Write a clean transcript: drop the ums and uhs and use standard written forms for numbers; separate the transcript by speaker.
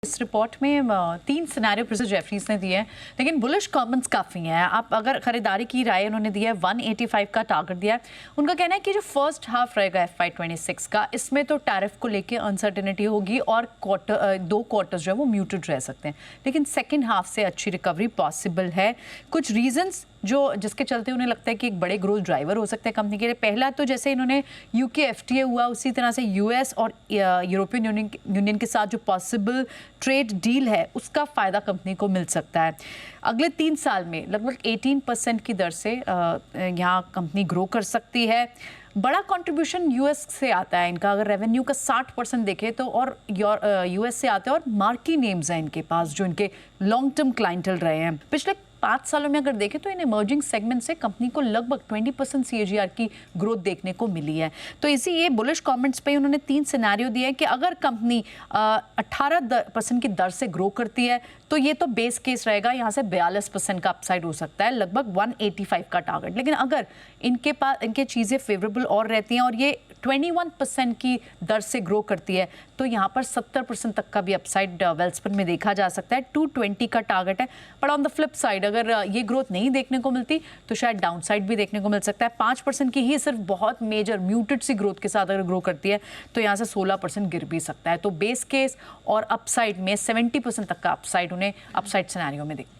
Speaker 1: इस रिपोर्ट में 3 scenario professor Jefferies ने दिए हैं, लेकिन बुलिश कमेंट्स काफ़ी हैं। आप अगर खरीदारी की राय उन्होंने दिया है, 185 का टारगेट दिया है। उनका कहना है कि जो फर्स्ट हाफ रहेगा FY26 का, इसमें तो टैरिफ को लेके अनसर्टेनिटी होगी और दो क्वार्टर्स जो है वो म्यूटेड रह सकते हैं, लेकिन सेकेंड हाफ से अच्छी रिकवरी पॉसिबल है। कुछ रीजंस जिसके चलते उन्हें लगता है कि एक बड़े ग्रोथ ड्राइवर हो सकता है कंपनी के लिए। पहला तो जैसे इन्होंने UK FTA हुआ, उसी तरह से US और यूरोपियन यूनियन के साथ जो पॉसिबल ट्रेड डील है उसका फ़ायदा कंपनी को मिल सकता है। अगले 3 साल में लगभग 18% की दर से यहाँ कंपनी ग्रो कर सकती है। बड़ा कंट्रीब्यूशन US से आता है इनका, अगर रेवेन्यू का 60% देखें तो, और US से आते हैं और मार्की नेम्स हैं इनके पास जो इनके लॉन्ग टर्म क्लाइंटल रहे हैं। पिछले 5 सालों में अगर देखें तो इन इमर्जिंग सेगमेंट से कंपनी को लगभग 20% CAGR की ग्रोथ देखने को मिली है। तो इसी ये बुलिश कमेंट्स पे उन्होंने 3 सिनेरियो दिए हैं कि अगर कंपनी 18% की दर से ग्रो करती है तो ये तो बेस केस रहेगा, यहाँ से 42% का अपसाइड हो सकता है, लगभग 185 का टारगेट। लेकिन अगर इनके चीज़ें फेवरेबल और रहती हैं और ये 21% की दर से ग्रो करती है तो यहाँ पर 70% तक का भी अपसाइड वेल्सपन में देखा जा सकता है। 220 का टारगेट है, but on the flip side अगर ये ग्रोथ नहीं देखने को मिलती तो शायद डाउन साइड भी देखने को मिल सकता है। 5% की ही सिर्फ बहुत मेजर म्यूटेड सी ग्रोथ के साथ अगर ग्रो करती है तो यहाँ से 16% गिर भी सकता है। तो बेस केस और अपसाइड में 70% तक का अपसाइड उन्हें अपसाइड सिनेरियो में दिखता है।